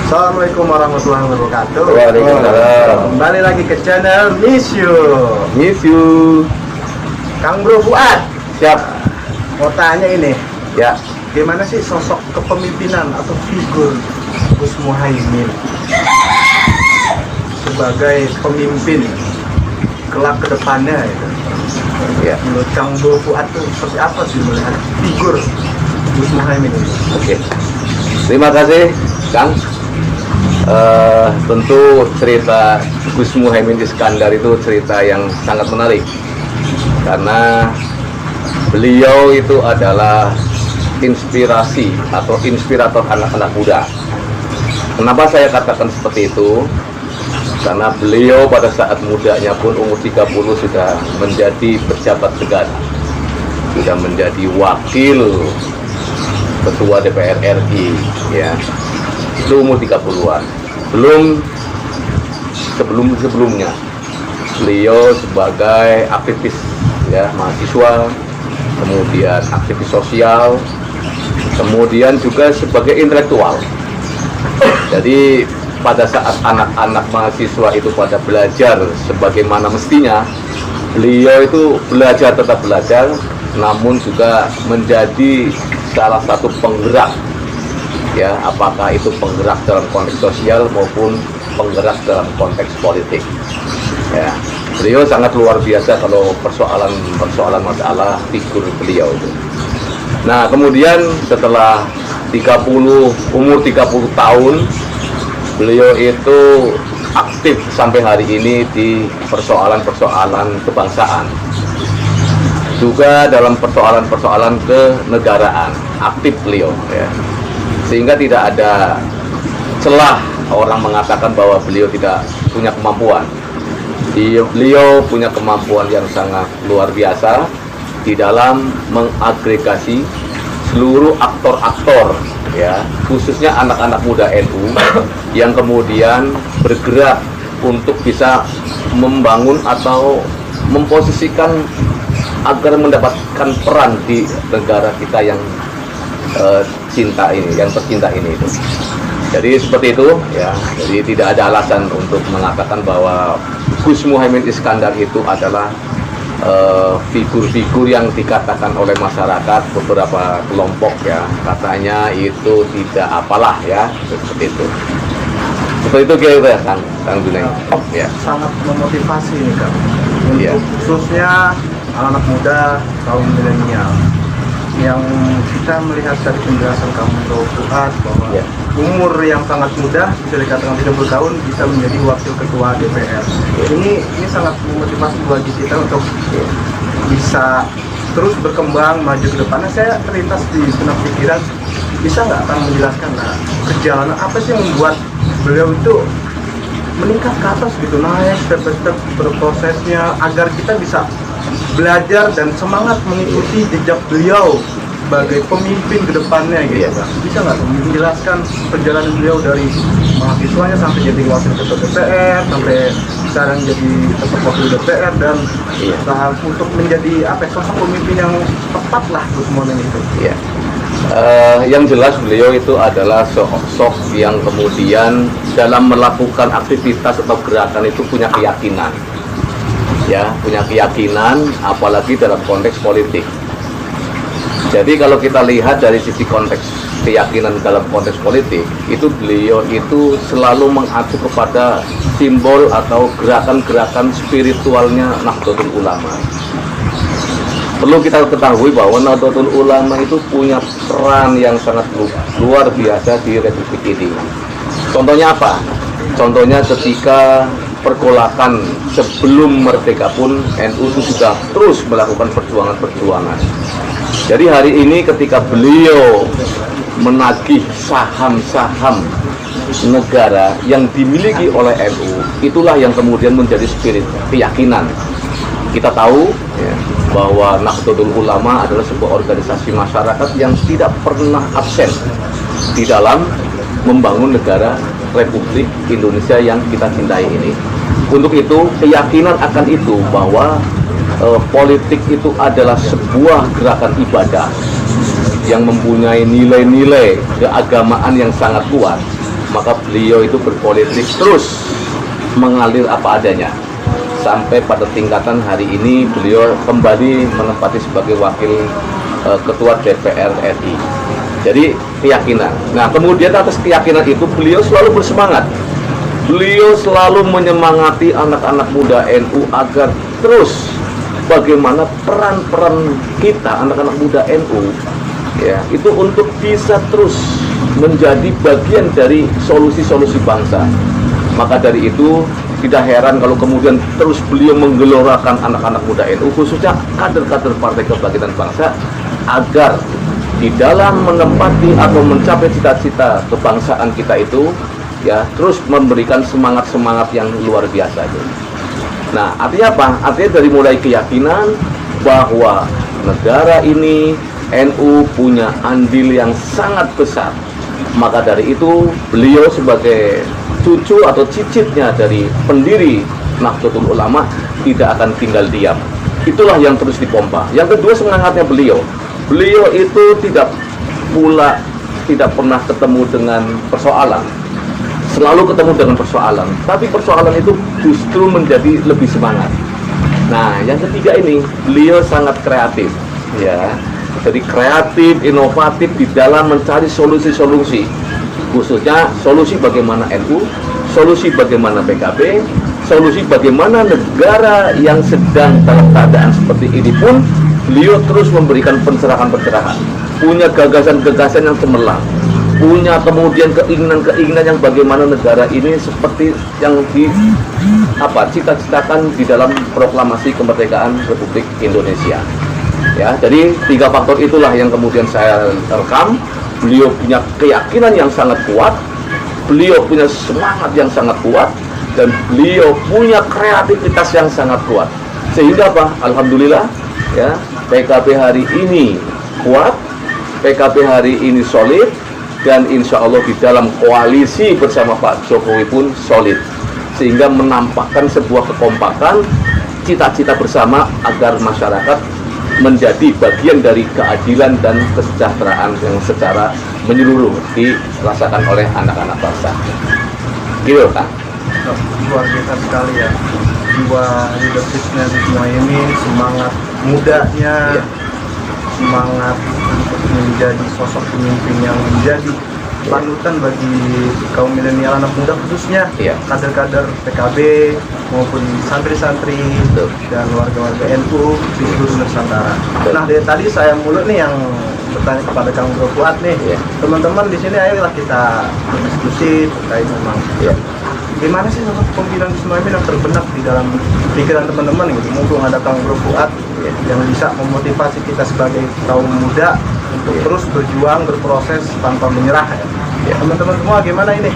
Assalamualaikum warahmatullahi wabarakatuh. Waalaikumsalam. Kembali lagi ke channel Miss You. Kang Bro Fuad, Siap. mau tanya ini, Ya. gimana sih sosok kepemimpinan atau figur Gus Muhaimin sebagai pemimpin kelak ke depannya gitu? Ya. Menurut Kang Bro Fuad tuh seperti apa sih melihat figur Gus Muhaimin ini? Oke. Terima kasih, Kang. Tentu cerita Gus Muhaimin Iskandar itu cerita yang sangat menarik karena beliau itu adalah inspirasi atau inspirator anak-anak muda. Kenapa saya katakan seperti itu? Karena beliau pada saat mudanya pun umur 30 sudah menjadi pejabat negara, sudah menjadi wakil ketua DPR RI, ya. Itu umur 30-an. Belum sebelumnya beliau sebagai aktivis, ya, mahasiswa, kemudian aktivis sosial, kemudian juga sebagai intelektual. Jadi pada saat anak-anak mahasiswa itu pada belajar sebagaimana mestinya, beliau itu tetap belajar, namun juga menjadi salah satu penggerak, ya, apakah itu penggerak dalam konteks sosial maupun penggerak dalam konteks politik. Ya, beliau sangat luar biasa kalau persoalan masalah figur beliau itu. Nah, kemudian setelah umur 30 tahun, beliau itu aktif sampai hari ini di persoalan kebangsaan. Juga dalam persoalan kenegaraan, aktif beliau, ya. Sehingga tidak ada celah orang mengatakan bahwa beliau tidak punya kemampuan. Beliau punya kemampuan yang sangat luar biasa di dalam mengagregasi seluruh aktor-aktor, ya, khususnya anak-anak muda NU yang kemudian bergerak untuk bisa membangun atau memposisikan agar mendapatkan peran di negara kita yang tercinta ini itu. Jadi seperti itu, ya. Jadi tidak ada alasan untuk mengatakan bahwa Gus Muhaimin Iskandar itu adalah figur-figur yang dikatakan oleh masyarakat beberapa kelompok, ya, katanya itu tidak apalah, ya, seperti itu. Seperti itu kira-kira, Kang Junaid. Ya. Sangat memotivasi nih, Kang, untuk Ya. khususnya anak muda kaum milenial yang kita melihat dari penjelasan kamu Bro Fuad bahwa Ya. umur yang sangat muda, bisa dikatakan 30 tahun, bisa menjadi wakil ketua DPR. Ini sangat memotivasi bagi kita untuk bisa terus berkembang maju ke depannya. Saya terlintas di benak pikiran, bisa nggak akan menjelaskan perjalanan apa sih yang membuat beliau itu meningkat ke atas gitu, naik step by step berprosesnya agar kita bisa belajar dan semangat mengikuti jejak beliau sebagai pemimpin ke depannya gitu, Pak. Bisa nggak menjelaskan perjalanan beliau dari mahasiswanya sampai jadi wakil ketua DPR, sampai sekarang jadi tetap wakil DPR, dan untuk menjadi sosok pemimpin yang tepat lah Gus Muhaimin itu. Ya. Yang jelas beliau itu adalah sosok yang kemudian dalam melakukan aktivitas atau gerakan itu punya keyakinan, ya, punya keyakinan, apalagi dalam konteks politik. Jadi kalau kita lihat dari sisi konteks keyakinan dalam konteks politik, itu beliau itu selalu mengacu kepada simbol atau gerakan-gerakan spiritualnya Nahdlatul Ulama. Perlu kita ketahui bahwa Nahdlatul Ulama itu punya peran yang sangat luar biasa di Republik ini. Contohnya apa? Contohnya ketika pergolakan sebelum merdeka pun NU itu sudah terus melakukan perjuangan. Jadi hari ini ketika beliau menagih saham-saham negara yang dimiliki oleh NU, itulah yang kemudian menjadi spirit keyakinan. Kita tahu, ya, bahwa Nahdlatul Ulama adalah sebuah organisasi masyarakat yang tidak pernah absen di dalam membangun negara Republik Indonesia yang kita cintai ini. Untuk itu, keyakinan akan itu bahwa politik itu adalah sebuah gerakan ibadah yang mempunyai nilai-nilai keagamaan yang sangat kuat. maka beliau itu berpolitik terus mengalir apa adanya sampai pada tingkatan hari ini beliau kembali menempati sebagai wakil ketua DPR RI. Jadi keyakinan. Nah, kemudian atas keyakinan itu beliau selalu bersemangat. Beliau selalu menyemangati anak-anak muda NU agar terus bagaimana peran-peran kita anak-anak muda NU ya itu untuk bisa terus menjadi bagian dari solusi-solusi bangsa. Maka dari itu tidak heran kalau kemudian terus beliau menggelorakan anak-anak muda NU khususnya kader-kader Partai Kebangkitan Bangsa agar di dalam menempati atau mencapai cita-cita kebangsaan kita itu ya terus memberikan semangat-semangat yang luar biasa itu. Nah, artinya apa? Artinya dari mulai keyakinan bahwa negara ini NU punya andil yang sangat besar. Maka dari itu beliau sebagai cucu atau cicitnya dari pendiri Nahdlatul Ulama tidak akan tinggal diam. Itulah yang terus dipompa. Yang kedua semangatnya beliau itu tidak pernah ketemu dengan persoalan. Selalu ketemu dengan persoalan, tapi persoalan itu justru menjadi lebih semangat. Nah, yang ketiga ini beliau sangat kreatif, ya. Jadi kreatif, inovatif di dalam mencari solusi-solusi, khususnya solusi bagaimana NU, solusi bagaimana PKB, solusi bagaimana negara yang sedang dalam keadaan seperti ini pun beliau terus memberikan pencerahan-pencerahan, punya gagasan-gagasan yang cemerlang, punya kemudian keinginan-keinginan yang bagaimana negara ini seperti yang cita-citakan di dalam proklamasi kemerdekaan Republik Indonesia. Ya, jadi 3 faktor itulah yang kemudian saya rekam. Beliau punya keyakinan yang sangat kuat, beliau punya semangat yang sangat kuat, dan beliau punya kreativitas yang sangat kuat. Sehingga apa? Alhamdulillah, ya. PKB hari ini kuat, PKB hari ini solid, dan insya Allah di dalam koalisi bersama Pak Jokowi pun solid, sehingga menampakkan sebuah kekompakan cita-cita bersama agar masyarakat menjadi bagian dari keadilan dan kesejahteraan yang secara menyeluruh dirasakan oleh anak-anak bangsa. Gitu kan? Luar biasa sekali ya, jiwa leadershipnya di Muhaimin, semangat mudanya, ya. Semangat untuk menjadi sosok pemimpin yang menjadi panutan bagi kaum milenial anak muda khususnya, ya. Kader-kader PKB maupun santri-santri dan warga-warga NU di seluruh Nusantara. Nah, dari tadi saya mulu nih yang bertanya kepada Kang Bro Fuad nih, ya. Teman-teman di sini ayolah kita berdiskusi terkait memang ya. gimana sih sosok pemimpinan Gus Muhaimin yang terbenak di dalam pikiran teman-teman gitu. Mumpung ada Kang Bro Fuad yang bisa memotivasi kita sebagai kaum muda untuk terus berjuang, berproses tanpa menyerah ya. Teman-teman semua gimana ini?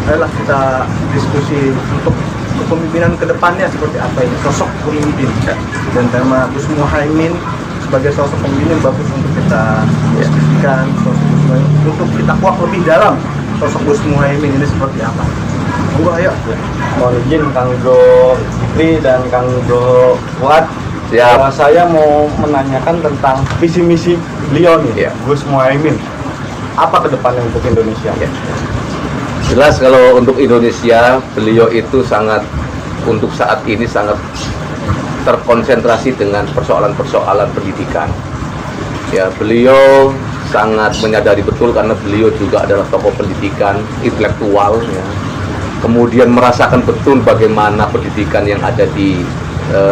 Ayolah kita diskusi untuk kepemimpinan kedepannya seperti apa ini sosok pemimpin dan tema Gus Muhaimin sebagai sosok pemimpin bagus untuk kita diskusikan sosok Gus Muhaimin, untuk kita kuak lebih dalam sosok Gus Muhaimin ini seperti apa. Ayo. Mohon izin Kang Bro Fikri dan Kang Bro Fuad. Saya mau menanyakan tentang visi misi beliau nih, Gus Muhaimin. Apa kedepannya untuk Indonesia? Jelas kalau untuk Indonesia, beliau itu sangat untuk saat ini sangat terkonsentrasi dengan persoalan-persoalan pendidikan. Ya, beliau sangat menyadari betul karena beliau juga adalah tokoh pendidikan intelektual ya. Kemudian merasakan betul bagaimana pendidikan yang ada di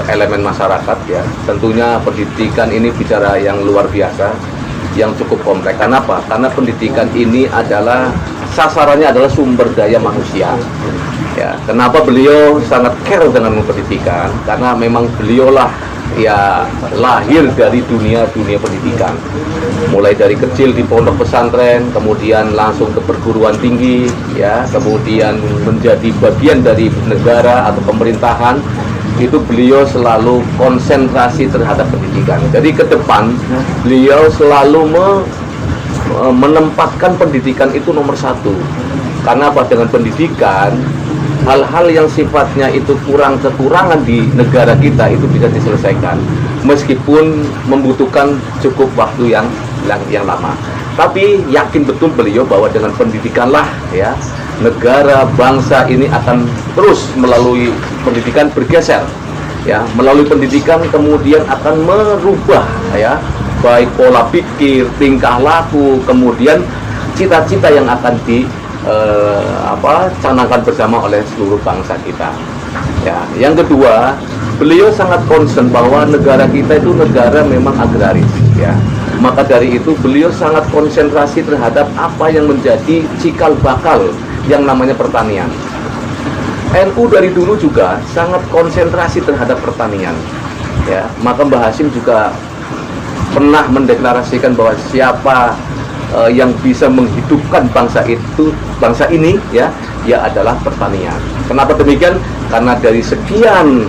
elemen masyarakat ya. Tentunya pendidikan ini bicara yang luar biasa, yang cukup kompleks. Kenapa? Karena pendidikan ini adalah sasarannya adalah sumber daya manusia. Ya, kenapa beliau sangat care dengan pendidikan? Karena memang beliaulah ya lahir dari dunia pendidikan. Mulai dari kecil di pondok pesantren, kemudian langsung ke perguruan tinggi, ya, kemudian menjadi bagian dari negara atau pemerintahan. Itu beliau selalu konsentrasi terhadap pendidikan. Jadi ke depan beliau selalu menempatkan pendidikan itu nomor 1. Karena apa? Dengan pendidikan hal-hal yang sifatnya itu kekurangan di negara kita itu bisa diselesaikan meskipun membutuhkan cukup waktu yang lama. Tapi yakin betul beliau bahwa dengan pendidikanlah ya negara bangsa ini akan terus melalui pendidikan bergeser, ya, melalui pendidikan kemudian akan merubah, ya, baik pola pikir, tingkah laku, kemudian cita-cita yang akan canangkan bersama oleh seluruh bangsa kita. Ya, yang kedua, beliau sangat concern bahwa negara kita itu negara memang agraris, ya. Maka dari itu beliau sangat konsentrasi terhadap apa yang menjadi cikal bakal yang namanya pertanian. NU dari dulu juga sangat konsentrasi terhadap pertanian, ya. Maka Mbah Hashim juga pernah mendeklarasikan bahwa siapa yang bisa menghidupkan bangsa ini, ya adalah pertanian. Kenapa demikian? Karena dari sekian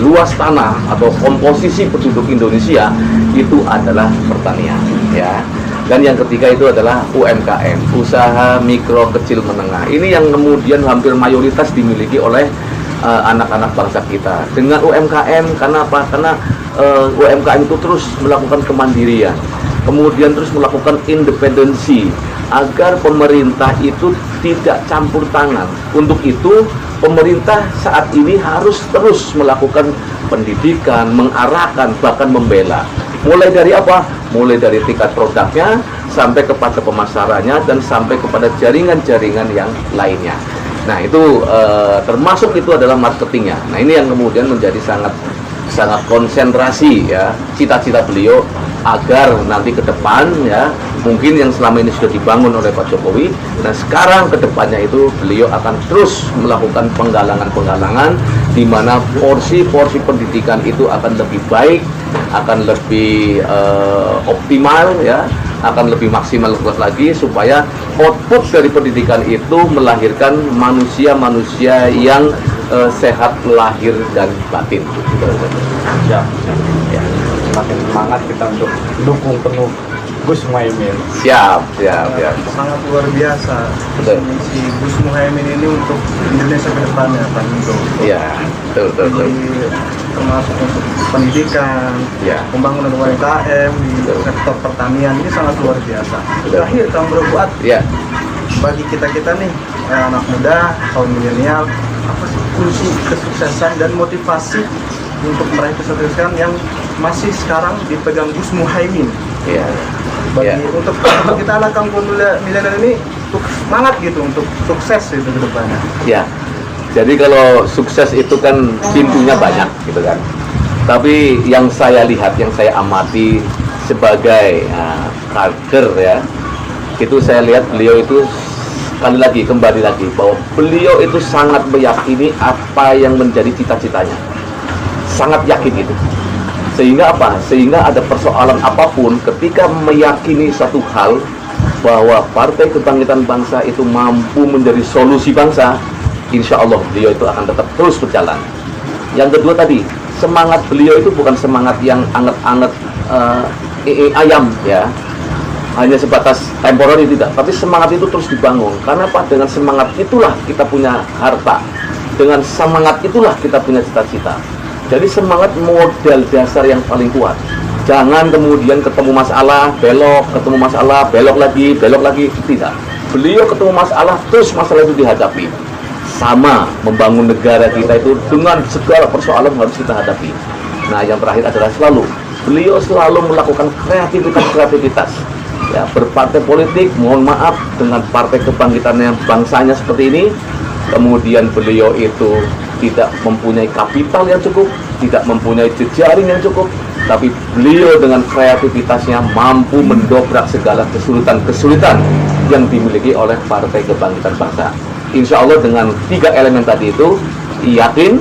luas tanah atau komposisi penduduk Indonesia itu adalah pertanian, ya. Dan yang ketiga itu adalah UMKM, usaha mikro kecil menengah. Ini yang kemudian hampir mayoritas dimiliki oleh anak-anak bangsa kita. Dengan UMKM, karena apa? Karena UMKM itu terus melakukan kemandirian, kemudian terus melakukan independensi agar pemerintah itu tidak campur tangan. Untuk itu pemerintah saat ini harus terus melakukan pendidikan, mengarahkan, bahkan membela. Mulai dari apa? Mulai dari tingkat produknya sampai kepada pemasarannya dan sampai kepada jaringan-jaringan yang lainnya. Nah, itu termasuk itu adalah marketingnya. Nah, ini yang kemudian menjadi sangat konsentrasi, ya, cita-cita beliau agar nanti ke depan, ya, mungkin yang selama ini sudah dibangun oleh Pak Jokowi, nah sekarang ke depannya itu beliau akan terus melakukan penggalangan di mana porsi-porsi pendidikan itu akan lebih baik, akan lebih optimal, ya, akan lebih maksimal lagi supaya output dari pendidikan itu melahirkan manusia-manusia yang sehat lahir dan batin. Ya. Makin semangat kita untuk dukung penuh Gus Muhaimin. Siap. Sangat luar biasa misi Gus Muhaimin ini untuk Indonesia ke depannya, Pak Niko. Iya, betul. Jadi, termasuk untuk pendidikan, ya, pembangunan UMKM di sektor pertanian ini sangat luar biasa. Terakhir, Kang Bro Fuad, ya, bagi kita nih, anak muda, kaum milenial, apa sih kunci kesuksesan dan motivasi untuk meraih kesuksesan yang masih sekarang dipegang Gus Muhaimin? Iya. Untuk kita anak kaum milenial ini untuk semangat gitu untuk sukses itu ke depannya. Ya. Jadi kalau sukses itu kan pintunya banyak gitu kan. Tapi yang saya lihat, yang saya amati sebagai kader, ya, itu saya lihat beliau itu kembali lagi bahwa beliau itu sangat meyakini apa yang menjadi cita-citanya. Sangat yakin itu. Sehingga apa? Sehingga ada persoalan apapun ketika meyakini satu hal bahwa Partai Kebangkitan Bangsa itu mampu menjadi solusi bangsa, insya Allah beliau itu akan tetap terus berjalan. Yang kedua tadi, semangat beliau itu bukan semangat yang anget-anget ayam, ya, hanya sebatas temporary, tidak, tapi semangat itu terus dibangun. Karena apa? Dengan semangat itulah kita punya harta, dengan semangat itulah kita punya cita-cita. Jadi semangat modal dasar yang paling kuat. Jangan kemudian ketemu masalah belok, ketemu masalah belok lagi, tidak. Beliau ketemu masalah, terus masalah itu dihadapi. Sama membangun negara kita itu dengan segala persoalan harus kita hadapi. Nah, yang terakhir adalah beliau selalu melakukan kreativitas. Ya, berpartai politik, mohon maaf, dengan Partai Kebangkitan yang bangsanya seperti ini, kemudian beliau itu tidak mempunyai kapital yang cukup, tidak mempunyai jejaring yang cukup, tapi beliau dengan kreativitasnya mampu mendobrak segala kesulitan-kesulitan yang dimiliki oleh Partai Kebangkitan Bangsa. Insya Allah dengan 3 elemen tadi itu, yakin,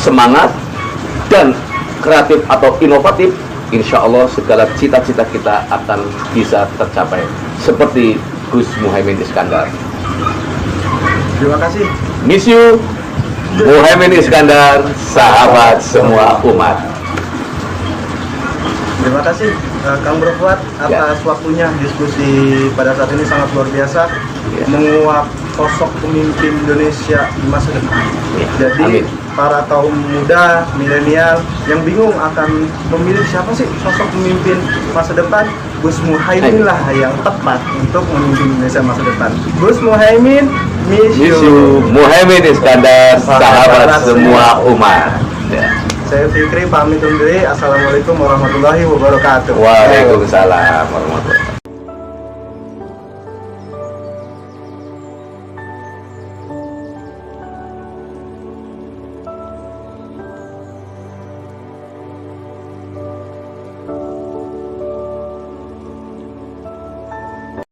semangat, dan kreatif atau inovatif, insya Allah segala cita-cita kita akan bisa tercapai seperti Gus Muhaimin Iskandar. Terima kasih. Miss you, Muhaimin Iskandar, sahabat semua umat. Terima kasih Kang Bro Fuad atas waktunya. Diskusi pada saat ini sangat luar biasa, menguak sosok pemimpin Indonesia di masa depan. Jadi amin. Para kaum muda, milenial yang bingung akan memilih siapa sih sosok pemimpin masa depan, Gus Muhaimin lah yang tepat untuk memimpin Indonesia masa depan. Gus Muhaimin, miss you. Muhaimin Iskandar, sahabat semua umat. Ya. Saya Fikri pamit undur diri. Assalamualaikum warahmatullahi wabarakatuh. Waalaikumsalam warahmatullahi wabarakatuh.